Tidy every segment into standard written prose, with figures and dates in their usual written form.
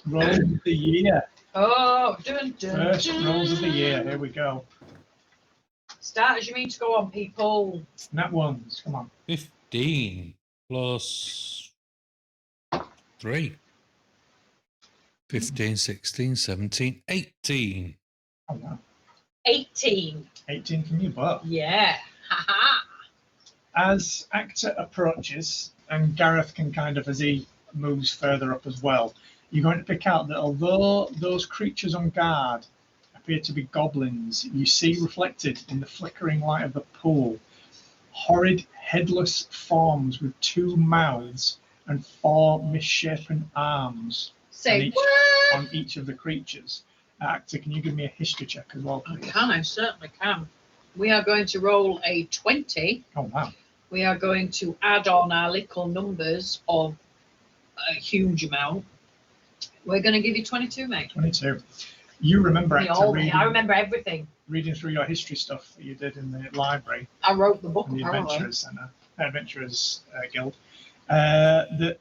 roll of the year. Oh, dun, dun, First rolls of the year. Here we go. Start as you mean to go on, people. Nat ones. Come on. 15 plus 3. 15, 16, 17, 18. Oh, wow. 18. 18 from you both. Yeah. Haha. As Actor approaches, and Gareth can kind of, as he moves further up as well, you're going to pick out that although those creatures on guard appear to be goblins, you see reflected in the flickering light of the pool horrid headless forms with 2 mouths and 4 misshapen arms Say what? on each of the creatures. Actor, can you give me a history check as well, please? I certainly can. We are going to roll a 20. Oh, wow. We are going to add on our little numbers of a huge amount. We're going to give you 22, mate. 22. You remember, Actor, I remember everything. reading through your history stuff that you did in the library. I wrote the book, In the apparently. Adventurers Centre, Adventurers Guild. That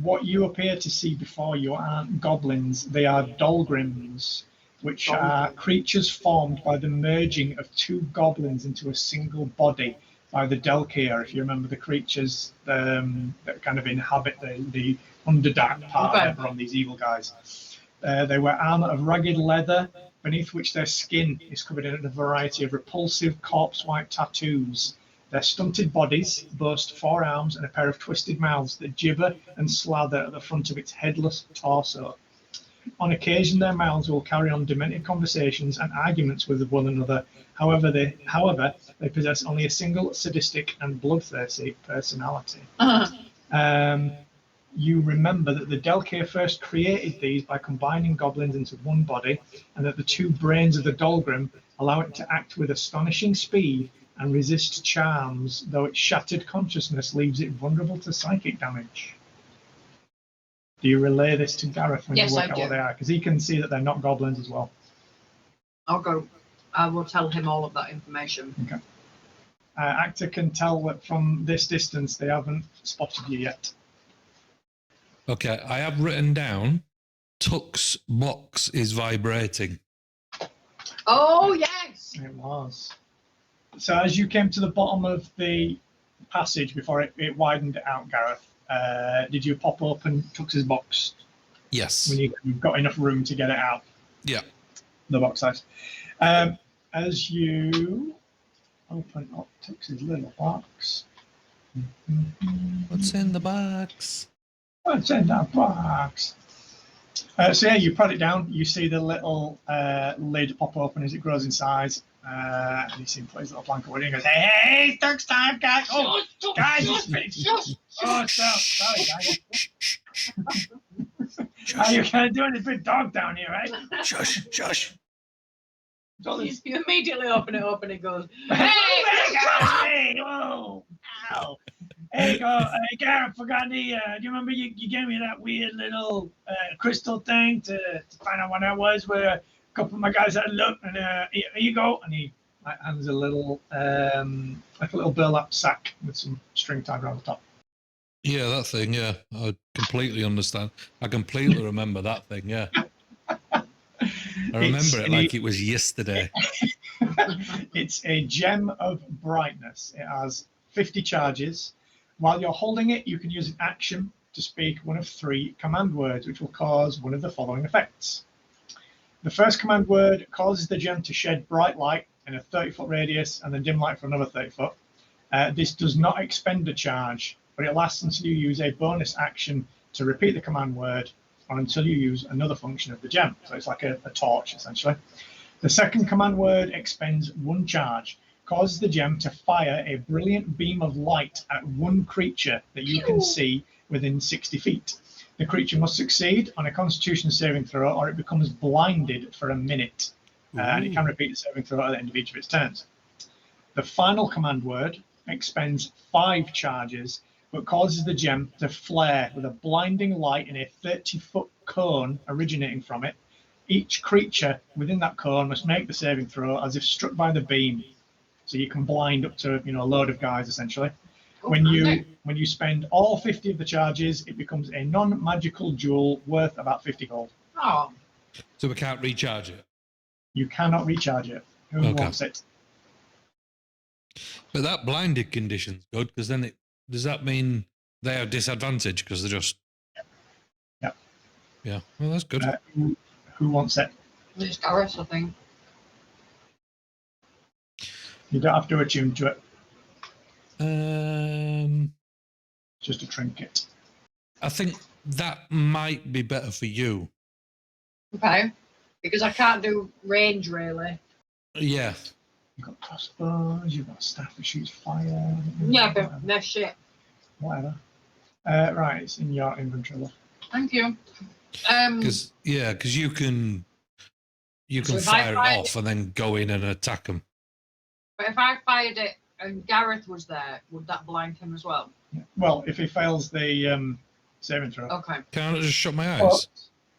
what you appear to see before you aren't goblins, they are dolgrims, which are creatures formed by the merging of 2 goblins into a single body by the Delkir, if you remember the creatures that kind of inhabit the Underdark part of Eberron, these evil guys. They wear armour of ragged leather, beneath which their skin is covered in a variety of repulsive corpse-white tattoos. Their stunted bodies boast 4 arms and a pair of twisted mouths that gibber and slather at the front of its headless torso. On occasion, their mouths will carry on demented conversations and arguments with one another. However, they possess only a single sadistic and bloodthirsty personality. You remember that the Delkir first created these by combining goblins into one body, and that the 2 brains of the Dolgrim allow it to act with astonishing speed and resist charms, though its shattered consciousness leaves it vulnerable to psychic damage. Do you relay this to Gareth when Yes, you work I out do. what they are? Because he can see that they're not goblins as well. I will tell him all of that information. Okay. Actor can tell that from this distance they haven't spotted you yet. Okay, I have written down Tuck's box is vibrating. Oh, yes! It was. So as you came to the bottom of the passage before it widened it out, Gareth, did you pop open Tux's box Yes. when you've got enough room to get it out? Yeah. The box size. As you open up Tux's little box. What's in the box? What's in that box? So yeah, you put it down. You see the little lid pop open as it grows in size. And you see him put his little blanket away and goes, "Hey, Tux time, guys! Oh, guys, it's finished! Oh, sorry, guys. Oh, you're kind of doing this big dog down here, right? Shush, shush. You immediately open it up and it goes, Hey, guys! Hey, whoa! Ow! Hey, Gareth, forgot the. Do you remember you gave me that weird little crystal thing to find out what that was? Where a couple of my guys had a look, and here you go. And he hands a little, like a little burlap sack with some string tied around the top. Yeah, that thing, yeah. I completely understand. I completely remember that thing, yeah. I remember it like it was yesterday. It's a gem of brightness. It has 50 charges. While you're holding it, you can use an action to speak one of 3 command words, which will cause one of the following effects. The first command word causes the gem to shed bright light in a 30-foot radius and then dim light for another 30 foot. This does not expend a charge, but it lasts until you use a bonus action to repeat the command word or until you use another function of the gem. So it's like a torch, essentially. The second command word expends 1 charge, causes the gem to fire a brilliant beam of light at one creature that you can see within 60 feet. The creature must succeed on a Constitution saving throw or it becomes blinded for a minute. And it can repeat the saving throw at the end of each of its turns. The final command word expends 5 charges, but causes the gem to flare with a blinding light in a 30-foot cone originating from it. Each creature within that cone must make the saving throw as if struck by the beam. So you can blind up to a load of guys, essentially. Oh, When handy. you spend all 50 of the charges, it becomes a non-magical jewel worth about 50 gold. Oh, So we can't recharge it. You cannot recharge it. Who Okay. wants it? But that blinded condition's good because then does that mean they have disadvantage because they're just. Yeah. Yeah. Well, that's good. Who wants it? it's Gareth, I think. You don't have to attune to it. Um, Just a trinket. I think that might be better for you. Okay. Because I can't do range really. Yeah. You've got crossbows. You've got a staff that shoots fire. Yeah, but no shit. Whatever. Right, it's in your inventory. Love. Thank you. Because you can So if I fire it fired off and then go in and attack them. But if I fired it and Gareth was there, would that blind him as well? Yeah. Well, if he fails the saving throw. Okay. Can't I just shut my eyes? Well,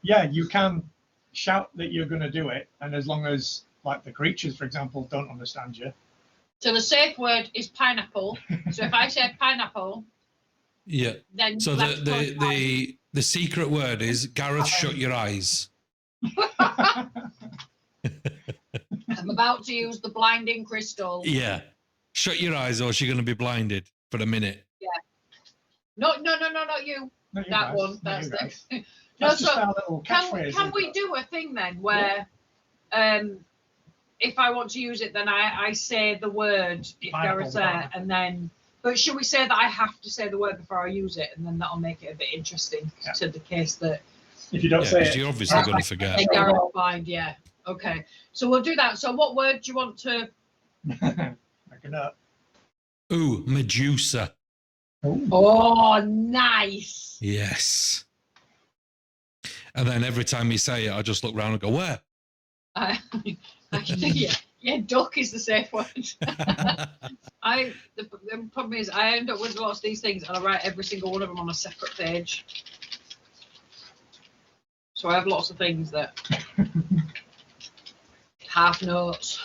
yeah, you can shout that you're going to do it, and as long as, like, the creatures, for example, don't understand you. So the safe word is pineapple. So if I say pineapple, Yeah. then So let's the secret word is Gareth, shut your eyes. I'm about to use the blinding crystal. Yeah. Shut your eyes or she's going to be blinded for a minute. No, not you. Not you That guys, one. not That's you the. guys. No, That's just so our little catchphrase. can we do a thing then where, if I want to use it, then I say the word if Pineapple, Gareth's there, and then. But should we say that I have to say the word before I use it, and then that'll make it a bit interesting to the case that. If you don't Yeah, say because it, you're obviously going to forget. Gareth blind, yeah. Okay, so we'll do that. So what word do you want to? Back up. Ooh, Medusa. Oh, nice. Yes. And then every time you say it, I just look round and go, where? I think yeah, duck is the safe word. The problem is I end up with lots of these things and I write every single one of them on a separate page. So I have lots of things that half notes.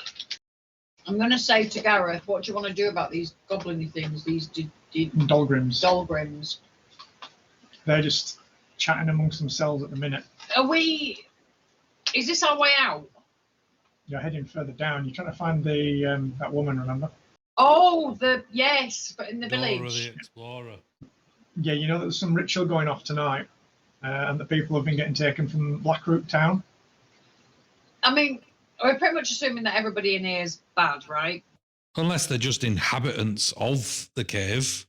I'm going to say to Gareth, what do you want to do about these goblin-y things, these Dolgrims. Dolgrims? They're just chatting amongst themselves at the minute. Is this our way out? You're heading further down. You're trying to find the that woman, remember? Oh, yes, but in the Dora village. the Explorer. Yeah, you know that there's some ritual going off tonight, and the people have been getting taken from Blackroot Town. I mean, we're pretty much assuming that everybody in here is bad, right? Unless they're just inhabitants of the cave.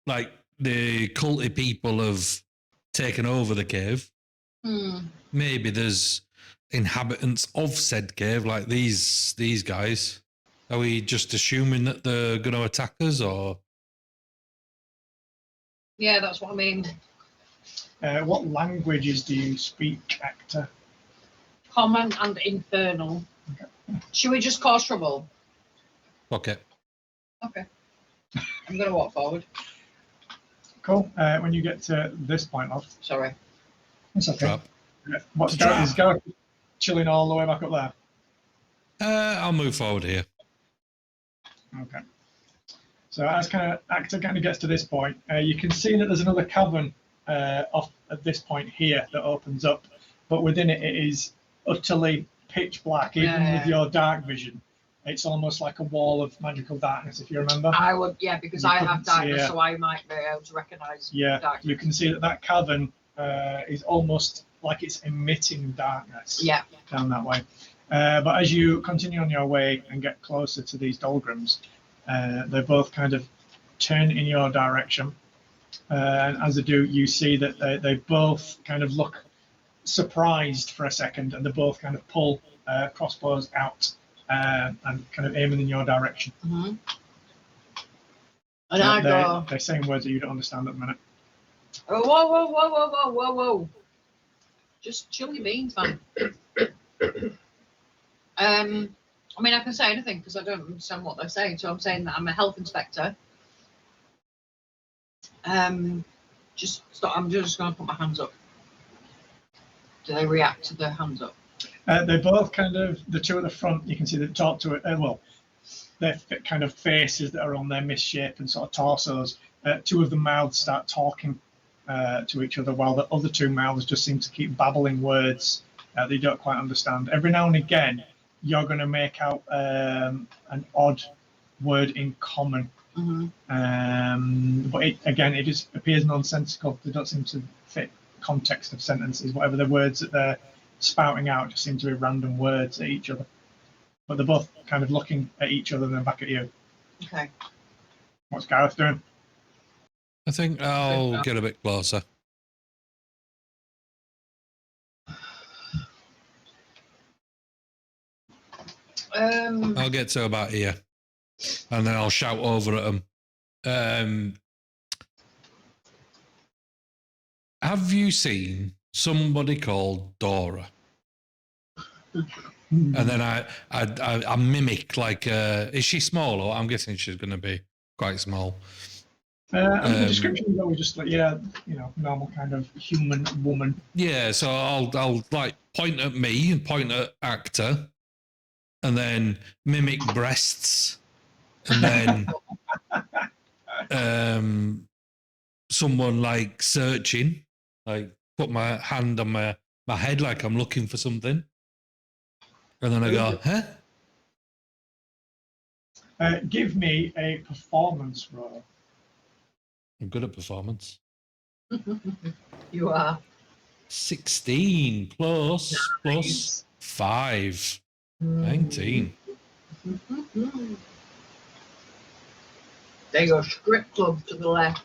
Like the culty people have taken over the cave. Maybe there's inhabitants of said cave, like these guys. Are we just assuming that they're going to attack us, or? Yeah, that's what I mean. What languages do you speak, actor? Common and infernal. Okay. Should we just cause trouble? Okay. Okay. I'm going to walk forward. Cool. When you get to this point, love. Sorry. It's okay. Trap. What's Trap. is Gareth chilling all the way back up there? I'll move forward here. Okay. So as actor gets to this point, you can see that there's another cavern off at this point here that opens up, but within it is utterly pitch black, even with your dark vision. It's almost like a wall of magical darkness, if you remember. I would, because You I couldn't have darkness, see, so I might be able to recognise darkness. You can see that cavern is almost like it's emitting darkness down that way. But as you continue on your way and get closer to these Dolgrims, they both kind of turn in your direction. And as they do, you see that they both kind of look surprised for a second, and they both kind of pull crossbows out and kind of aiming in your direction. Mm-hmm. And I go. They're saying words that you don't understand at the minute. Oh, whoa. Just chill your beans, man. I mean, I can say anything because I don't understand what they're saying. So I'm saying that I'm a health inspector. Just stop. I'm just going to put my hands up. Do they react to their hands up? They both kind of, the two at the front, you can see they talk to it. their kind of faces that are on their misshapen sort of torsos, two of the mouths start talking to each other, while the other two mouths just seem to keep babbling words they don't quite understand. Every now and again, you're going to make out an odd word in common. But it just appears nonsensical. They don't seem to fit context of sentences. Whatever the words that they're spouting out just seem to be random words at each other. But they're both kind of looking at each other and then back at you. Okay. What's Gareth doing? I think I'll get a bit closer. I'll get to about here, and then I'll shout over at them. Have you seen somebody called Dora? And then I mimic like, is she small? Or I'm guessing she's going to be quite small. The description is always just like, normal kind of human woman. Yeah, so I'll like point at me and point at actor, and then mimic breasts, and then someone like searching, like put my hand on my head like I'm looking for something, and then I go, huh? Give me a performance roll. I'm good at performance. You are. 16 plus 5. 19. There you go, script club to the left.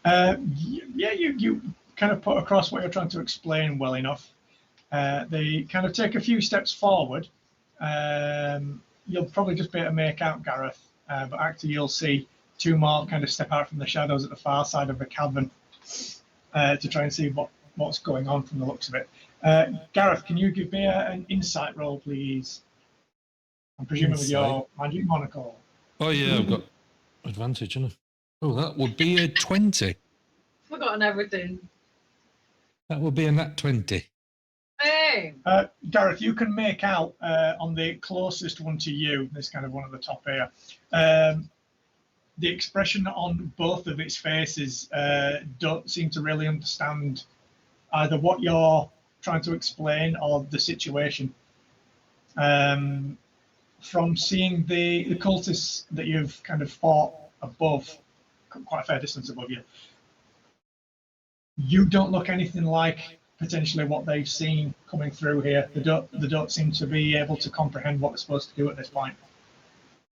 You kind of put across what you're trying to explain well enough. They kind of take a few steps forward. You'll probably just be able to make out Gareth, but actually you'll see two more kind of step out from the shadows at the far side of the cavern to try and see what's going on from the looks of it. Gareth, can you give me an insight roll, please? I'm presuming with your magic monocle. Oh, yeah, I've got advantage, haven't I? Oh, that would be a 20. Forgotten everything. That would be a nat 20. Hey! Gareth, you can make out on the closest one to you, this kind of one at the top here, the expression on both of its faces don't seem to really understand either what you're trying to explain or the situation. From seeing the cultists that you've kind of fought above, quite a fair distance above you, you don't look anything like potentially what they've seen coming through here. They don't seem to be able to comprehend what they're supposed to do at this point.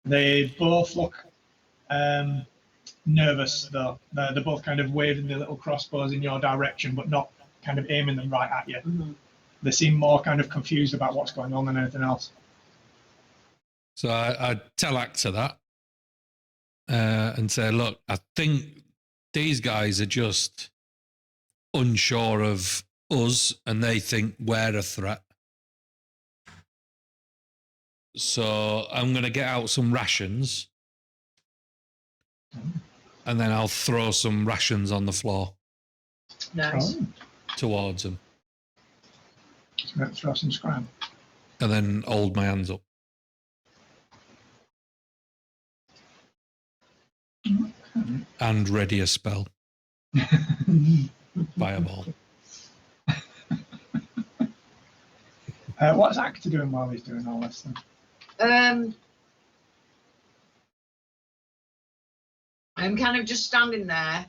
They both look nervous, though. They're both kind of waving their little crossbows in your direction, but not kind of aiming them right at you. Mm-hmm. They seem more kind of confused about what's going on than anything else. So I tell Actor that and say, look, I think these guys are just unsure of us and they think we're a threat. So I'm going to get out some rations and then I'll throw some rations on the floor. Nice. Towards them. So throw some scram. And then hold my hands up. Okay. And ready a spell. Fireball. What's Actor doing while he's doing all this then? I'm kind of just standing there,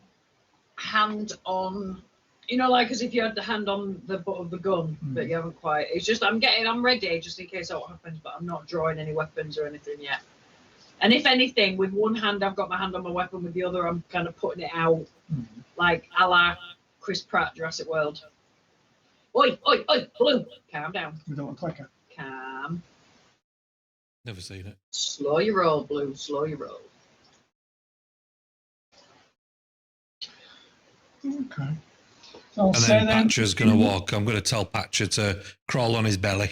hand on, like as if you had the hand on the butt of the gun, but you haven't quite. It's just I'm ready just in case that happens, but I'm not drawing any weapons or anything yet. And if anything, with one hand I've got my hand on my weapon, with the other I'm kind of putting it out, like a la Chris Pratt, Jurassic World. Oi, oi, oi, Blue, calm down. We don't want clicker. Calm. Never seen it. Slow your roll, Blue, slow your roll. Okay. So and then Patcher's going to walk. I'm going to tell Patcher to crawl on his belly.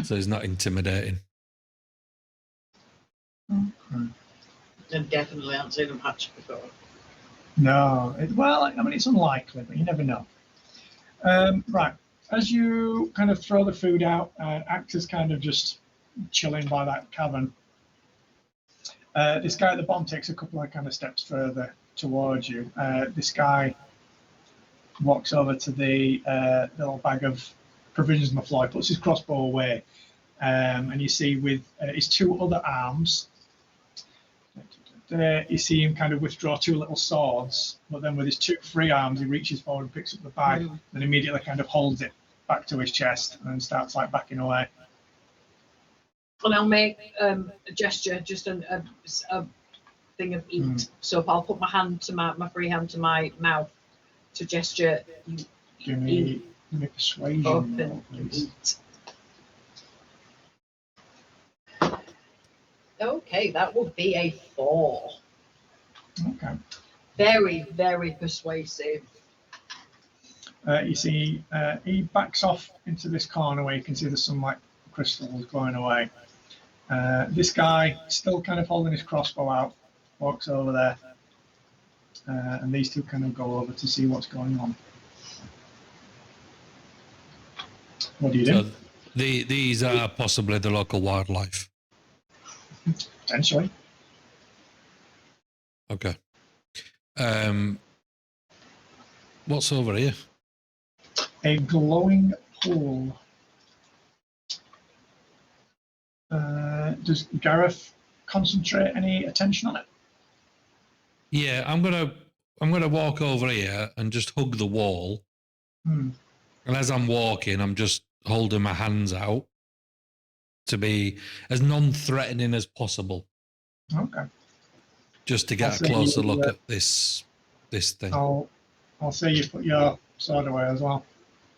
So he's not intimidating. Okay. I definitely haven't seen him Patcher before. No. It's unlikely, but you never know. Right. As you kind of throw the food out, Actor's kind of just chilling by that cavern. This guy at the bottom takes a couple of kind of steps further towards you. This guy walks over to the little bag of provisions on the floor, puts his crossbow away, and you see with his two other arms, you see him kind of withdraw two little swords, but then with his two free arms, he reaches forward and picks up the bag, and immediately kind of holds it back to his chest and then starts like backing away. And I'll make a gesture, just a thing of eat. So if I'll put my hand to my free hand to my mouth to gesture, Give me persuasion roll, please. eat. Okay, that would be a 4. Okay. Very, very persuasive. You see, he backs off into this corner where you can see there's some like crystals glowing away. This guy, still kind of holding his crossbow out, walks over there, and these two kind of go over to see what's going on. What do you do? So these are possibly the local wildlife. Potentially. Okay. What's over here? A glowing pool. Does Gareth concentrate any attention on it? Yeah, I'm gonna walk over here and just hug the wall. And as I'm walking, I'm just holding my hands out to be as non-threatening as possible. Okay. Just to get a closer look at this thing. I'll say you put your sword away as well.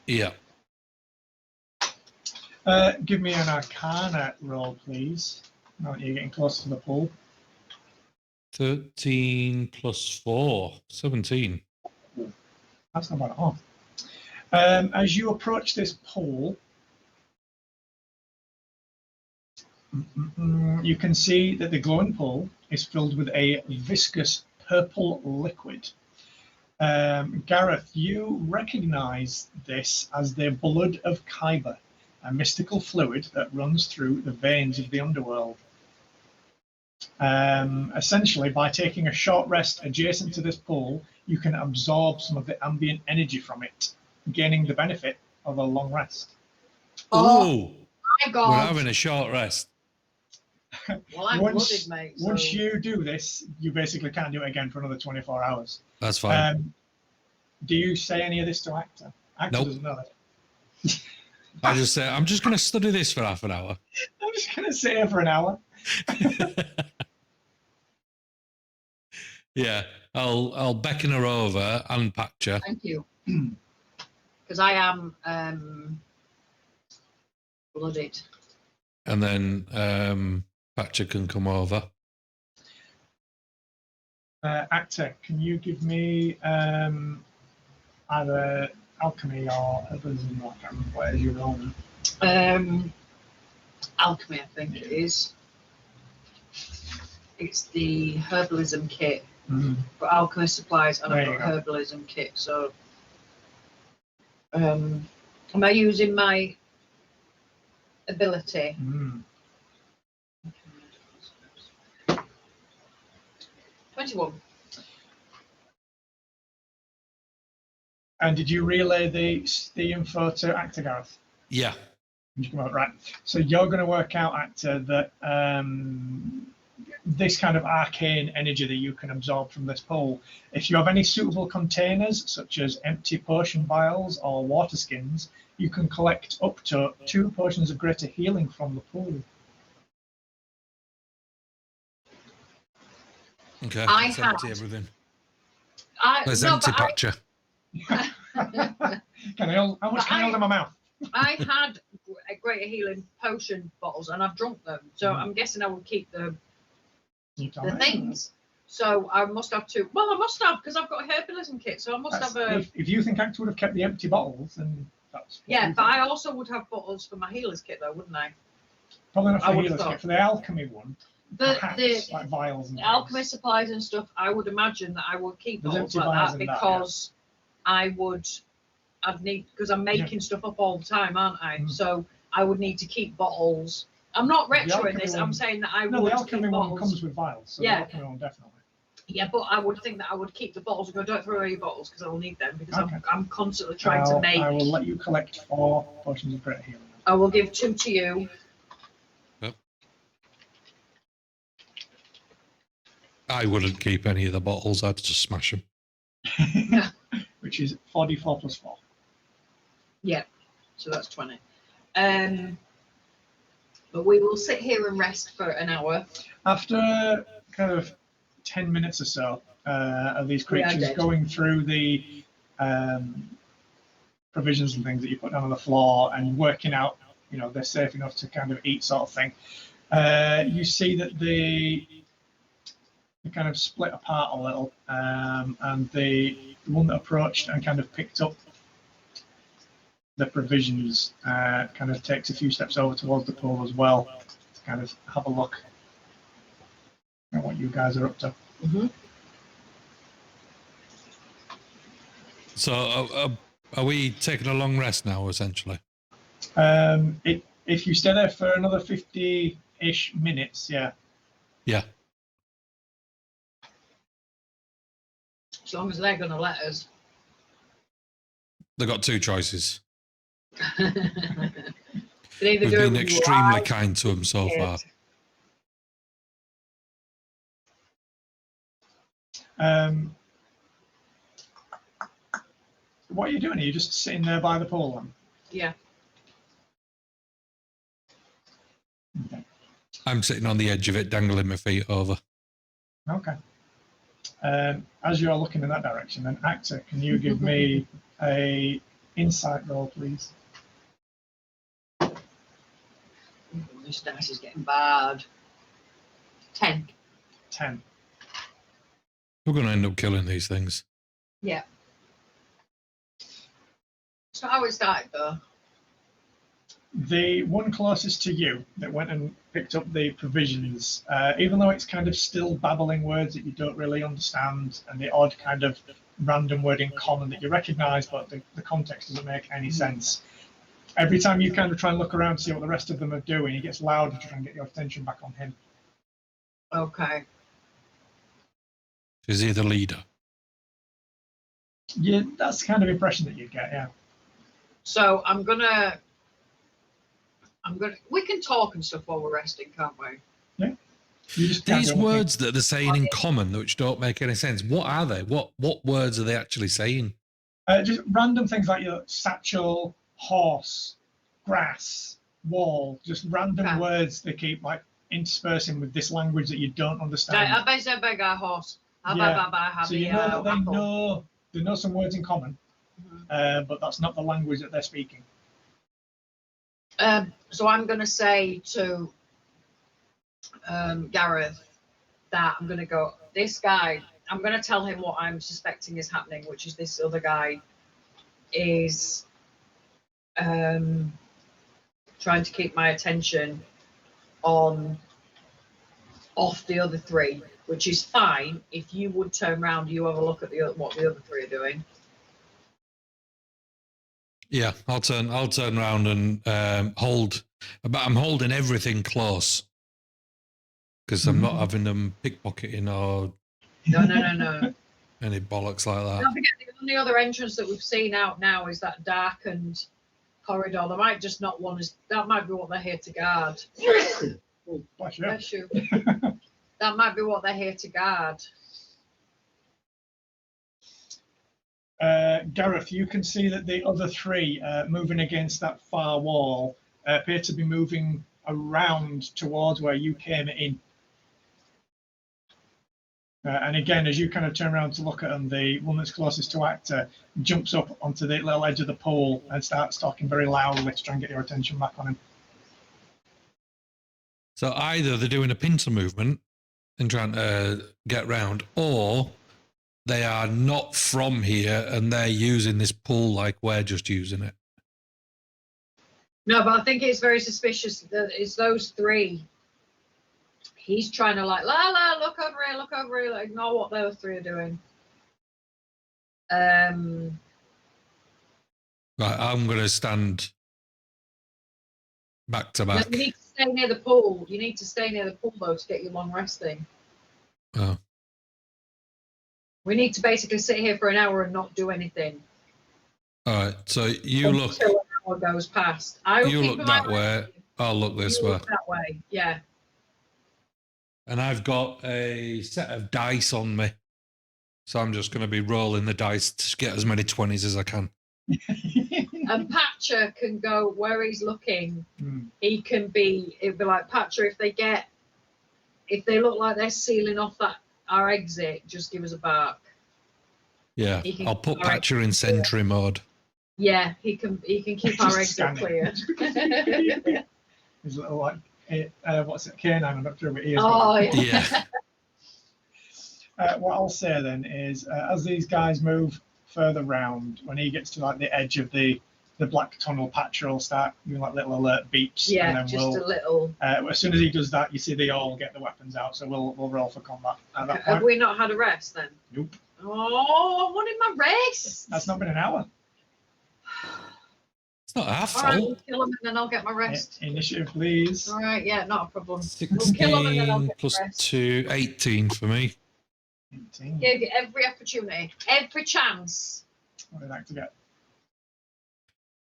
Yeah. Give me an Arcana roll, please. Now that you're getting close to the pool. 13 plus 4, 17. That's not bad at all. As you approach this pool, you can see that the glowing pool is filled with a viscous purple liquid. Gareth, you recognize this as the blood of Kyber, a mystical fluid that runs through the veins of the underworld. Essentially, by taking a short rest adjacent to this pool, you can absorb some of the ambient energy from it, gaining the benefit of a long rest. Oh my God. We're having a short rest. Well, I'm blooded, mate. So... Once you do this, you basically can't do it again for another 24 hours. That's fine. Do you say any of this to Actor? Actor Nope. doesn't know that. I just say, I'm just going to study this for half an hour. I'm just going to sit here for an hour. Yeah, I'll beckon her over and patch her. Thank you. Because I am blooded. And then Patcher can come over. Actor, can you give me either alchemy or herbalism? I can't remember what you're rolling. Alchemy, I think it is. It's the herbalism kit. For alchemy supplies, and I've got herbalism kit. So, am I using my ability? 21. And did you relay the info to Actor, Gareth? Yeah. Right. So you're going to work out, Actor, that this kind of arcane energy that you can absorb from this pool, if you have any suitable containers, such as empty potion vials or water skins, you can collect up to 2 potions of greater healing from the pool. Okay. I let's had- empty everything. There's empty Patcher. How much can I hold in my mouth? I had a greater healing potion bottles, and I've drunk them. So I'm guessing I will keep the things. So I must have 2. Well, I must have, because I've got a herbalism kit. So I must have a. If you think Actor would have kept the empty bottles, then that's. Yeah, but I also would have bottles for my healer's kit, though, wouldn't I? Probably not I for would healers have kit. For the alchemy one, perhaps, the like vials and alchemy things. supplies and stuff, I would imagine that I would keep There's bottles empty like vials that in that, because I would I'd need, because I'm making stuff up all the time, aren't I? So I would need to keep bottles. I'm not retroing this. I'm saying that I No, would the keep alchemy one bottles. comes with vials. So Yeah. the alchemy one definitely. Yeah, but I would think that I would keep the bottles and go, don't throw away your bottles because I will need them because Okay. I'm constantly trying to make. I will let you collect 4 potions of greater healing. I will give 2 to you. Yep. I wouldn't keep any of the bottles. I'd just smash them. Which is 4d4 plus 4. Yeah, so that's 20. But we will sit here and rest for an hour. After kind of 10 minutes or so of these creatures going through the provisions and things that you put down on the floor and working out, you know, they're safe enough to kind of eat sort of thing, you see that they kind of split apart a little, and the one that approached and kind of picked up the provisions kind of takes a few steps over towards the pool as well to kind of have a look at what you guys are up to. Mm-hmm. So are we taking a long rest now, essentially? If you stay there for another 50-ish minutes, yeah. Yeah. As long as they're going to let us. They've got 2 choices. We've been extremely kind to them so far. What are you doing? Are you just sitting there by the pool then? Yeah. Okay. I'm sitting on the edge of it, dangling my feet over. Okay. As you're looking in that direction, then actor, can you give me a insight roll, please? This dice is getting bad. 10. 10. We're going to end up killing these things. Yeah. That's not how it started, though. The one closest to you that went and picked up the provisions, even though it's kind of still babbling words that you don't really understand and the odd kind of random word in common that you recognize, but the context doesn't make any sense. Every time you kind of try and look around to see what the rest of them are doing, he gets louder to try and get your attention back on him. Okay. Is he the leader? Yeah, that's the kind of impression that you get, yeah. So I'm gonna. We can talk and stuff while we're resting, can't we? Yeah. These words that they're saying in common, which don't make any sense. What are they? What words are they actually saying? Just random things like your satchel, horse, grass, wall. Just random words they keep like interspersing with this language that you don't understand. Horse. Yeah. So you know that they know some words in common, but that's not the language that they're speaking. So I'm going to say to Gareth that I'm going to go, this guy, I'm going to tell him what I'm suspecting is happening, which is this other guy is trying to keep my attention off the other 3, which is fine. If you would turn around, you have a look at what the other 3 are doing. Yeah, I'll turn around and hold. But I'm holding everything close because I'm not having them pickpocketing or No. any bollocks like that. Don't forget, the only other entrance that we've seen out now is that darkened corridor. They might just not want us. That might be what they're here to guard. Oh, Bless you. That might be what they're here to guard. Gareth, you can see that the other 3 moving against that far wall appear to be moving around towards where you came in. And again, as you kind of turn around to look at them, the one that's closest to Actor jumps up onto the little edge of the pool and starts talking very loudly to try and get your attention back on him. So either they're doing a pincer movement and trying to get round, or they are not from here and they're using this pool like we're just using it. No, but I think it's very suspicious that it's those 3. He's trying to like, look over here, like, ignore what those 3 are doing. Right, I'm going to stand back to No, back. you need to stay near the pool. You need to stay near the pool though to get your long resting. Oh. We need to basically sit here for an hour and not do anything. All right, so you look. Until an hour goes past. I will You keep look my that eye way. on you. I'll look this You way. look that way. Yeah. And I've got a set of dice on me. So I'm just going to be rolling the dice to get as many 20s as I can. And Patcher can go where he's looking. He can be. It'd be like Patcher if they look like they're sealing off our exit. Just give us a bark. Yeah, He can I'll put keep our Patcher in exit sentry mode. Yeah, he can keep our exit clear. His little like, what's it? Canine. I'm not sure what he is. Oh Yeah. What I'll say then is, as these guys move further round, when he gets to like the edge of the black tunnel, Patcher will start doing like little alert beeps. Yeah, and then just a little. as soon as he does that, you see they all get the weapons out. So we'll roll for combat at that Have point. we not had a rest then? Nope. Oh, I wanted my rest. That's not been an hour. It's not our All right, fault. we'll kill him and then I'll get my rest. Initiative, please. All right, yeah, not a problem. We'll kill him and then I'll 16 get plus the rest. 2, 18 for me. 18. Gave you every opportunity, every chance. What did Actor get?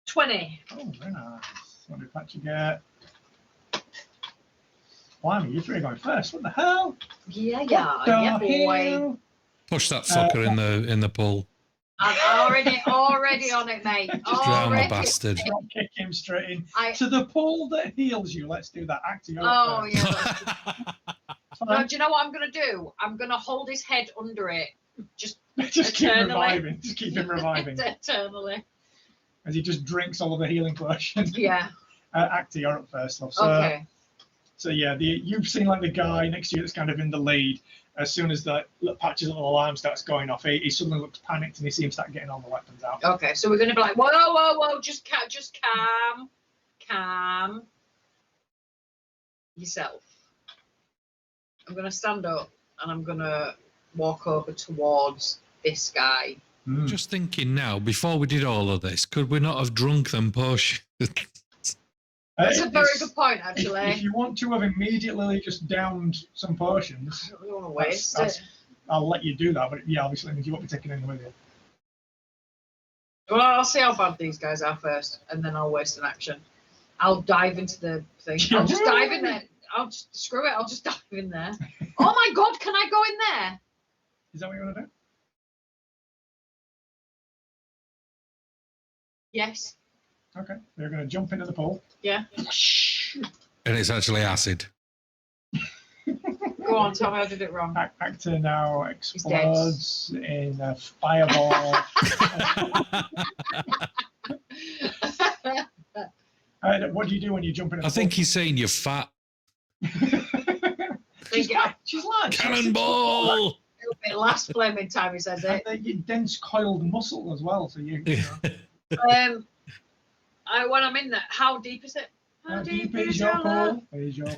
20. Oh, very nice. What did Patcher get? Blimey, you three are going first. What the hell? Yeah, What yeah, the yeah, boy. hell? Push that fucker in the pool. I'm already on it, mate. Drown the Already. bastard. Drop kick him straight in. I, To the pool that heals you. Let's do that. Actor, you're oh, up yeah. first. No, do you know what I'm going to do? I'm going to hold his head under it. Just Just keep eternally. reviving. Just keep him reviving. eternally. As he just drinks all of the healing potion. Yeah. Actor, you're up first, love. So, Okay. So yeah, you've seen like the guy next to you that's kind of in the lead. As soon as the Patch's little alarm starts going off, he suddenly looks panicked and he seems to start getting all the weapons out. Okay, so we're going to be like, whoa, whoa, whoa, just calm yourself. I'm going to stand up and I'm going to walk over towards this guy. Just thinking now, before we did all of this, could we not have drunk them potions? That's a very good point, actually. If you want to have immediately just downed some potions, I don't want to waste it. I'll let you do that. But yeah, obviously, you won't be taking anything with you. Well, I'll see how bad these guys are first, and then I'll waste an action. I'll dive into the thing. I'll just dive in there. Screw it. I'll just dive in there. Oh my God, can I go in there? Is that what you want to do? Yes. Okay, you're going to jump into the pool. Yeah. And it's actually acid. Go on, tell me I did it wrong. Actor now explodes in a fireball. What do you do when you jump in? I think he's saying you're fat. She's large. Cannonball! It'll be last flaming time he says it. You dense coiled muscle as well, so you know. When I'm in there, how deep is it? How deep is your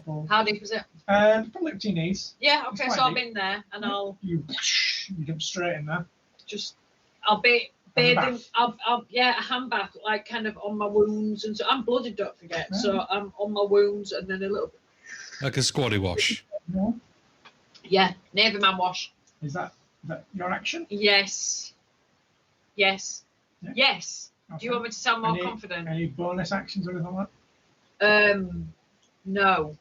pool? How deep is it? Probably up to your knees. Yeah, okay, It's so quite I'm deep. in there and I'll You jump straight in there. I'll be bathing. bath. I'll a hand bath, like kind of on my wounds, and so I'm blooded, don't forget. Yeah. So I'm on my wounds and then a little bit. Like a squatty wash. No? Yeah, Navy man wash. Is that your action? Yes. Yes. Yeah. Yes. Do you want me to sound more Any- confident? Any bonus actions or anything like No. that?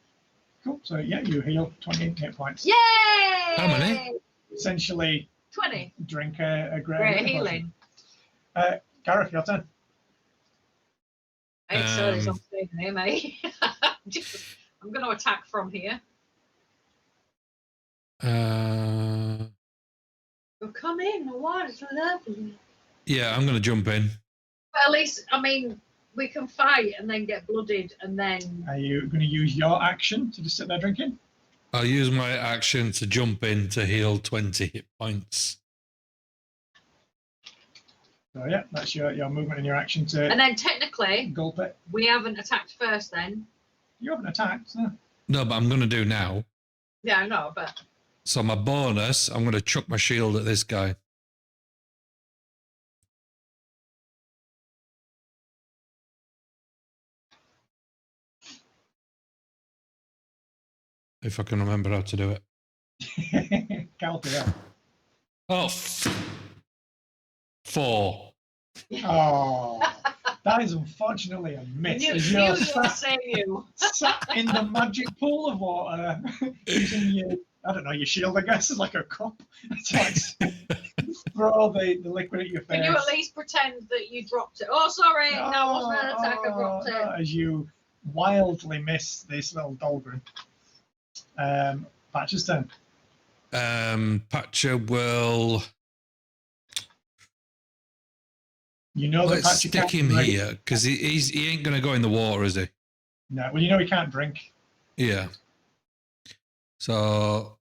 Cool. So yeah, you heal 28 hit points. Yay! How many? Essentially, 20. drink a Great healing. Gareth, your turn. Hey, so there's something here, mate. I'm going to attack from here. Uh, Well, come in. The water's lovely. yeah, I'm going to jump in. But at least, I mean, we can fight and then get blooded and then. Are you going to use your action to just sit there drinking? I'll use my action to jump in to heal 20 hit points. So yeah, that's your movement and your action to And then technically, gulp it. we haven't attacked first then. You haven't attacked, no? No, but I'm going to do now. Yeah, I know, but. So my bonus, I'm going to chuck my shield at this guy. if I can remember how to do it. Calc it out. Oh, 4. Oh, that is unfortunately a miss. You As knew you're you were saying you. sat in the magic pool of water using your, I don't know, your shield, I guess, is like a cup to like throw the liquid at your face. Can you at least pretend that you dropped it? Oh, sorry, no, it wasn't an attack. I dropped it. As you wildly miss this little Dahlgren. Patch's turn. Patcher will. You know that Let's Patcher stick can't him drink. here because he ain't going to go in the water, is he? No, well, you know he can't drink. Yeah. So,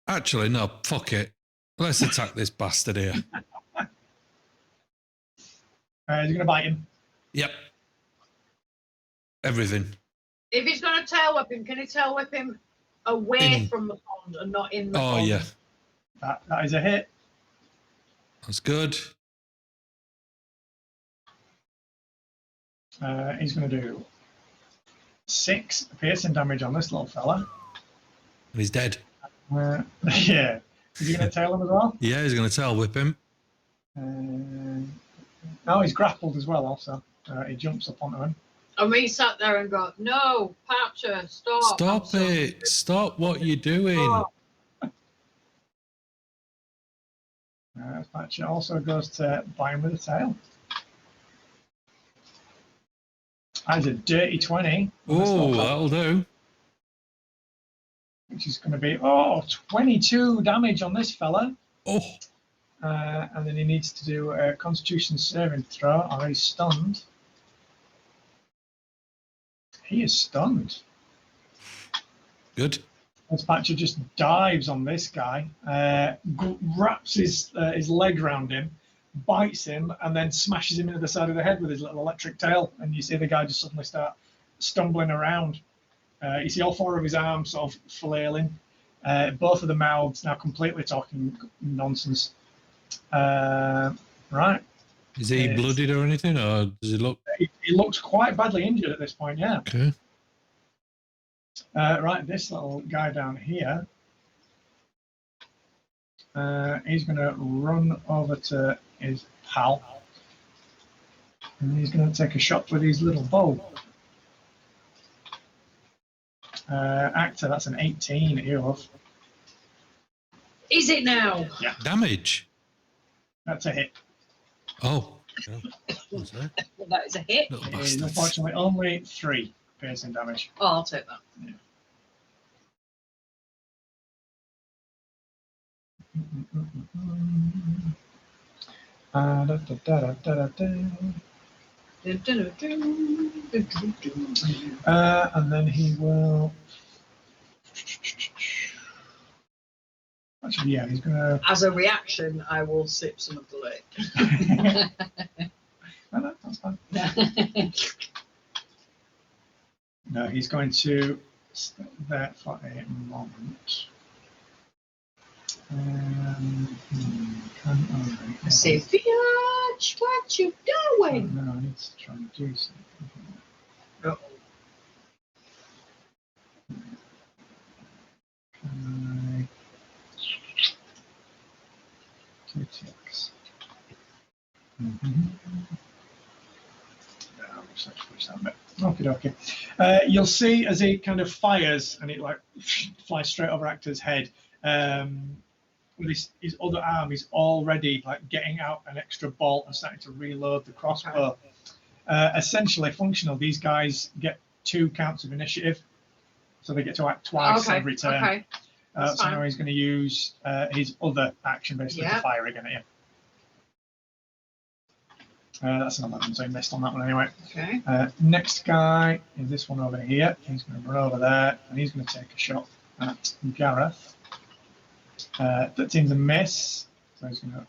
actually, no, fuck it. Let's attack this bastard here. He's going to bite him. Yep. Everything. If he's going to tail whip him, can he tail whip him away from the pond and not in the pond? Oh, yeah. That is a hit. That's good. He's going to do 6 piercing damage on this little fella. And he's dead. Yeah. Is he going to tail him as well? Yeah, he's going to tail whip him. Oh, he's grappled as well also. He jumps up onto him. And we sat there and go, no, Patcher, stop. Stop it. Stop what you're doing. Stop. Patcher also goes to bite him with a tail. That's a dirty 20. Oh, that'll do. Which is going to be, 22 damage on this fella. Oh. And then he needs to do a Constitution saving throw, or he's stunned. He is stunned. Good. As Patcher just dives on this guy, wraps his leg around him, bites him, and then smashes him into the side of the head with his little electric tail. And you see the guy just suddenly start stumbling around. You see all 4 of his arms sort of flailing. Both of the mouths now completely talking nonsense. Right. Is he bloodied or anything, or does he look? He looks quite badly injured at this point, yeah. Okay. Right, this little guy down here, he's going to run over to his pal, and he's going to take a shot with his little bow. Actor, that's an 18 at yours. Is it now? Yeah. Damage. That's a hit. Oh. What's that? Well, that is a hit. Little It is bastards. unfortunately only 3 piercing damage. Oh, I'll take that. Yeah. And then he will. Actually, yeah, he's gonna. As a reaction, I will sip some of the lake. No, that's fine. No, he's going to stay there for a moment. I say, Fiat, what you doing? No, I need to try and do something. Uh-oh. Can I... 2 ticks. Okay, okay. You'll see as he kind of fires and it like flies straight over Actor's head. With his other arm, he's already like getting out an extra bolt and starting to reload the crossbow. Essentially, functional. These guys get 2 counts of initiative, so they get to act twice every turn. Okay. So fine. now he's going to use his other action basically to fire again at you. That's an 11, so he missed on that one anyway. Okay. Next guy is this one over here. He's going to run over there and he's going to take a shot at Gareth. 13's a miss, so he's going to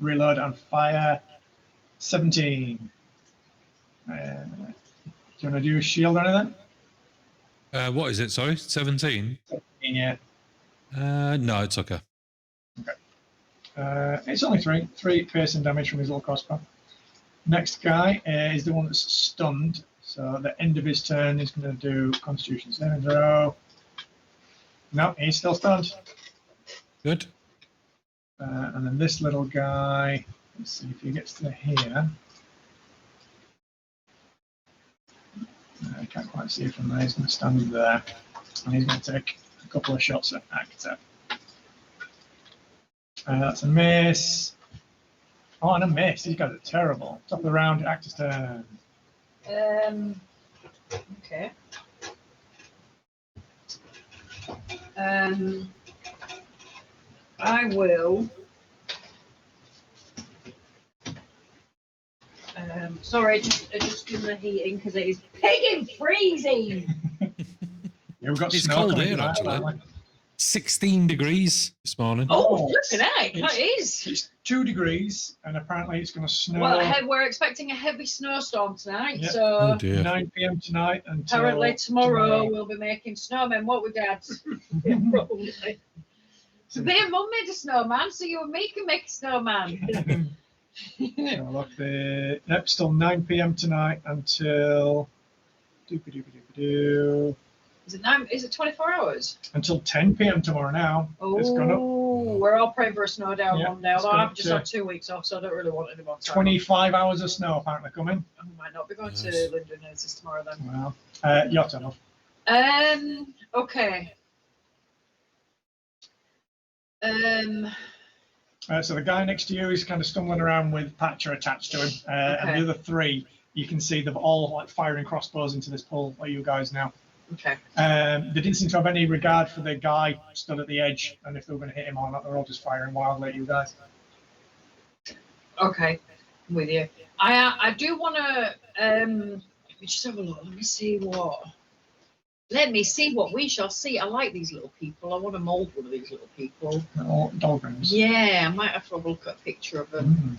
reload and fire. 17. Do you want to do a shield or anything? What is it? Sorry, 17. 17, yeah. No, it's okay. It's only 3 piercing damage from his little crossbow. Next guy is the one that's stunned. So at the end of his turn, he's going to do Constitution saving throw. No, he's still stunned. Good. And then this little guy, let's see if he gets to here. I can't quite see from there. He's going to stand there. And he's going to take a couple of shots at Actor. That's a miss. Oh, and a miss. These guys are terrible. Top of the round, Actor's turn. Okay. I will. Sorry, just doing the heating because it is pigging freezing. Yeah, we've got It's snow cold coming here, tonight, actually. haven't we? 16 degrees this morning. Oh, flipping heck, that is. It's 2 degrees, and apparently it's going to snow. Well, we're expecting a heavy snowstorm tonight, Yeah. so Oh dear. 9 p.m. tonight until apparently tomorrow we'll be making snowmen. What with Dad? Yeah, probably. So me and Mum made a snowman, so you and me can make a snowman. So look, yep, still 9 p.m. tonight until doop-a-doop-a-doop-a-doo, Is it 9? Is it 24 hours? until 10 p.m. tomorrow now. It's gone up Oh, we're all praying for a snow down Yeah, one day. it's Although gone I've up just to had 2 weeks off, so I don't really want any more time. 25 hours of snow apparently coming. I might not be going Nice. to Linden Nurses tomorrow then. Well, your turn off. Okay. So the guy next to you is kind of stumbling around with Patcher attached to him, and Okay. the other three, you can see they've all like firing crossbows into this pool, like you guys now. Okay. They didn't seem to have any regard for the guy stood at the edge, and if they were going to hit him or not, they're all just firing wildly at you guys. Okay. I'm with you. I do want to. Let me just have a look. Let me see what we shall see. I like these little people. I want to mould one of these little people. They're all Dahlgrens. Yeah, I might have to have a look at a picture of them.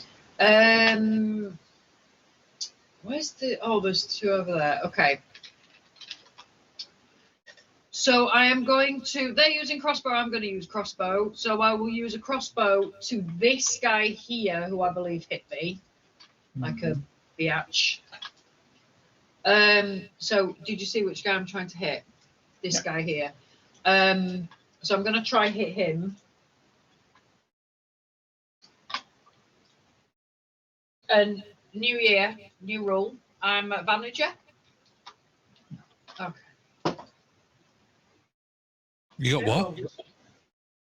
Where's the? Oh, there's two over there. Okay. So I am going to. They're using crossbow. I'm going to use crossbow. So I will use a crossbow to this guy here, who I believe hit me like a biatch. So did you see which guy I'm trying to hit? This guy here. So I'm going to try hit him. And new year, new rule. I'm advantage. Okay. You got what?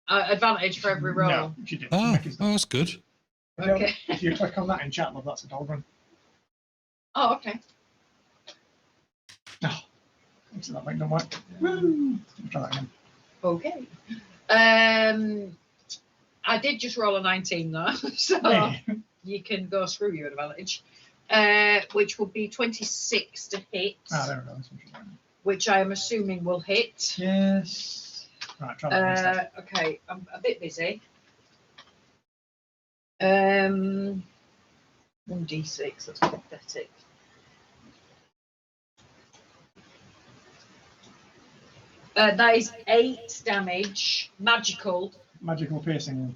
Advantage for every roll. No, she did. Oh, Mickey's done. that's good. Okay. If you click on that in chat, love, that's a Dahlgren. Oh, okay. Oh, so that might not work. Woo! Try that again. Okay. I did just roll a 19 though, so Hey. you can go screw you at advantage. Which will be 26 to hit, There we go. That's what she's doing. which I am assuming will hit. Yes. Right, try that instead. Okay, I'm a bit busy. 1d6, that's pathetic. That is 8 damage, magical Magical piercing.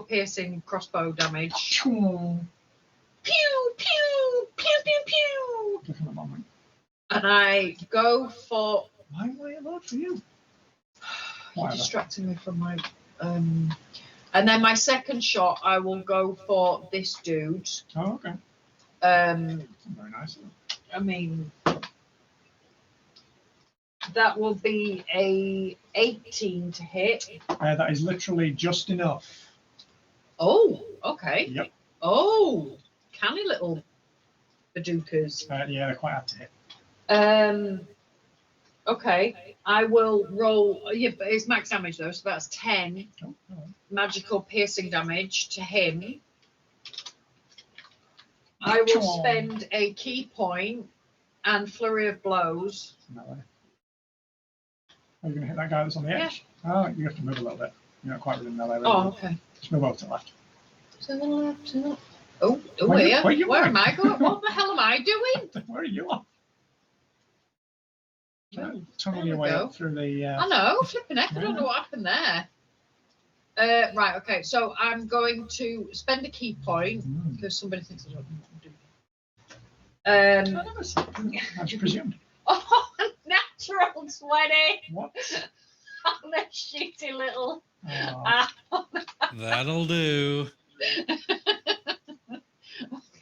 piercing crossbow damage. Pew! Pew, pew, pew, pew, pew. Different moment. And I go for. Why am I allowed for you? You're Whatever. distracting me from my. And then my second shot, I will go for this dude. Oh, okay. Very nice. I mean, that will be a 18 to hit. That is literally just enough. Oh, okay. Yep. Oh, canny little bazookas. Yeah, they're quite hard to hit. Okay, I will roll. Yeah, but it's max damage though, so that's 10 Oh, oh. magical piercing damage to him. I will spend a key point and flurry of blows. Melee. Are you going to hit that guy that's on the edge? Oh, you have to move a little bit. You're not quite within melee. Oh, okay. Just move over to the left. To the left, to the left. Oh, Where am I going? What the hell am I doing? Where are you off? Oh, Tunnel there your we way go. up through the. I know, flipping heck, I don't know what happened there. Right, okay, so I'm going to spend a key point because somebody thinks I don't know what I'm doing. I just presumed. Oh, natural 20. What? on a shitty little. Oh. That'll do.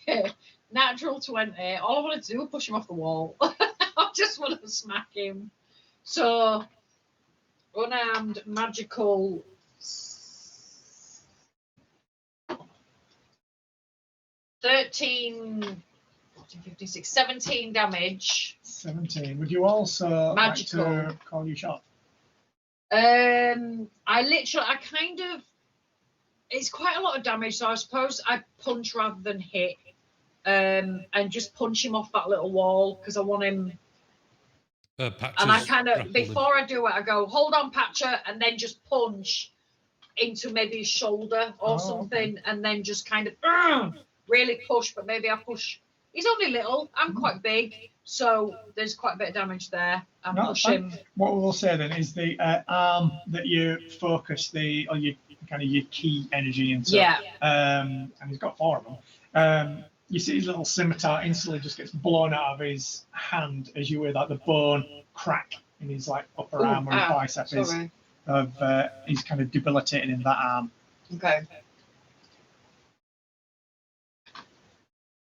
Okay. Natural 20. All I wanted to do was push him off the wall. I just want to smack him. So, unarmed, magical. 13, 14, 15, 16, 17 damage. 17. Would you also Magical. like to call your shot? I kind of, it's quite a lot of damage, so I suppose I punch rather than hit, and just punch him off that little wall because I want him. And I kind of, before I do it, I go, hold on, Patcher, and then just punch into maybe his shoulder or something, and then just kind of really push, but maybe I push. He's only little, I'm quite big, so there's quite a bit of damage there. I'm pushing. What we'll say then is the arm that you focus your key energy into. Yeah. And he's got 4 of them. You see his little scimitar instantly just gets blown out of his hand as you hear like the bone crack in his like upper arm or his bicep he's kind of debilitated in that arm. Okay.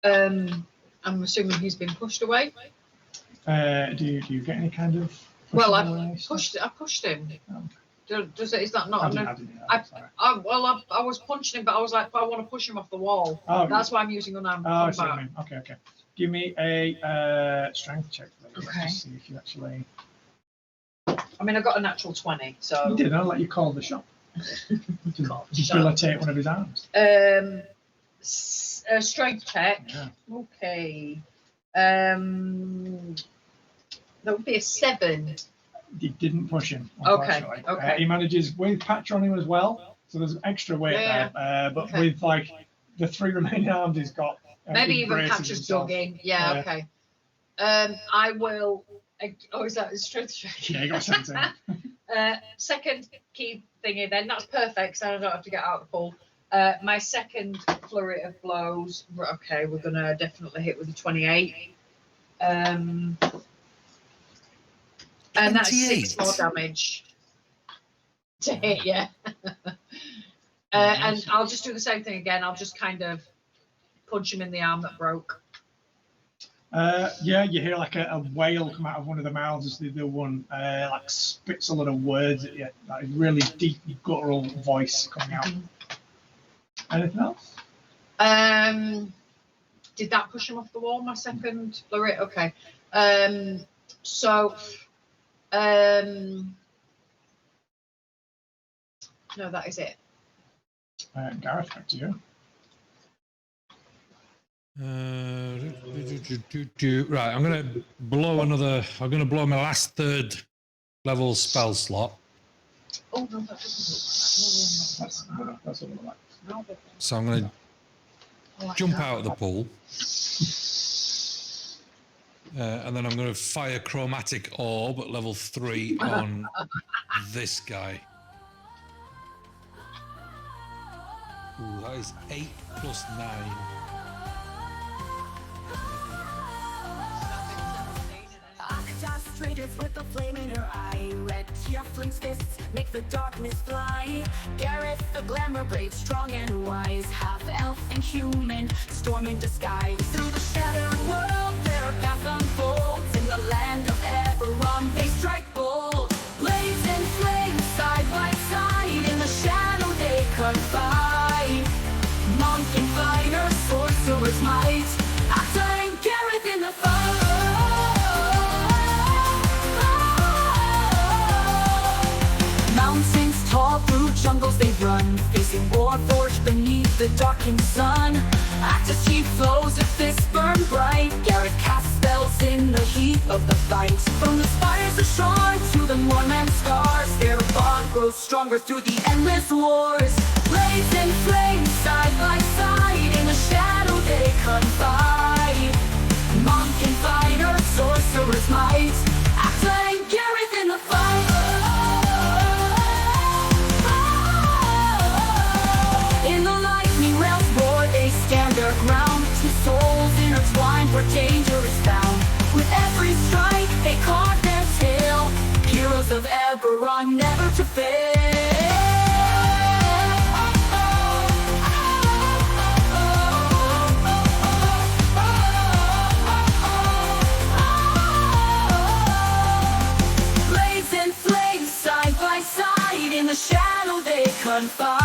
I'm assuming he's been pushed away. Do you get any kind of? Well, I pushed him. Is that not? I was punching him, but I was like, I want to push him off the wall. That's why I'm using unarmed combat. Okay. Give me a strength check. Okay. Just see if you actually. I mean, I got a natural 20, so. You did. I'll let you call the shot. To debilitate one of his arms. Strength check. Yeah. Okay. That would be a 7. You didn't push him. Okay. He manages with patch on him as well, so there's extra weight there. But with like the 3 remaining arms, he's got. Maybe even Patcher's dug in. Yeah. Okay. I will. Oh, is that his strength check? Yeah, you got 17. Second key thingy. Then that's perfect. So I don't have to get out of the pool. My second flurry of blows. Okay, we're gonna definitely hit with a 28. And that's 6 more damage to hit, yeah. And I'll just do the same thing again. I'll just kind of punch him in the arm that broke. Yeah, you hear like a wail come out of one of the mouths as the one like spits a lot of words at you, like really deep guttural voice coming out. Anything else? Did that push him off the wall? My second flurry. Okay. No, that is it. Gareth, back to you. Right, I'm gonna blow my last 3rd level spell slot. Oh no, that doesn't look. That's what I like. So I'm gonna jump out of the pool. And then I'm going to fire chromatic orb at level 3 on this guy. Ooh, that is 8 plus 9. Traders with a flame in her eye. Red tiefling's fists make the darkness fly. Gareth, the glamour brave, strong and wise. Half elf and human, storm in disguise. Through the shattered world, their path unfolds. In the land of Eberron, they strike bold. Blades and flames, side by side. In the shadow they confide. Monk and fighter, sorcerer's might. Actor and Gareth in the fire. Mountains tall, through jungles they run, facing war forged beneath the darkening sun. Active chief flows, a fist burn bright. Gareth casts spells in the heat of the fight. From the spires of shore to the moorman's scars, their bond grows stronger through the endless wars. Blades and flames, side by side. In the shadow they confide. Monk and fighter, sorcerer's might. Actor and Gareth in the fight. Ground, 2 souls intertwined where danger is found. With every strike they carve their tale. Heroes of Eberron never Blades and flames side by side, in the shadow they confide.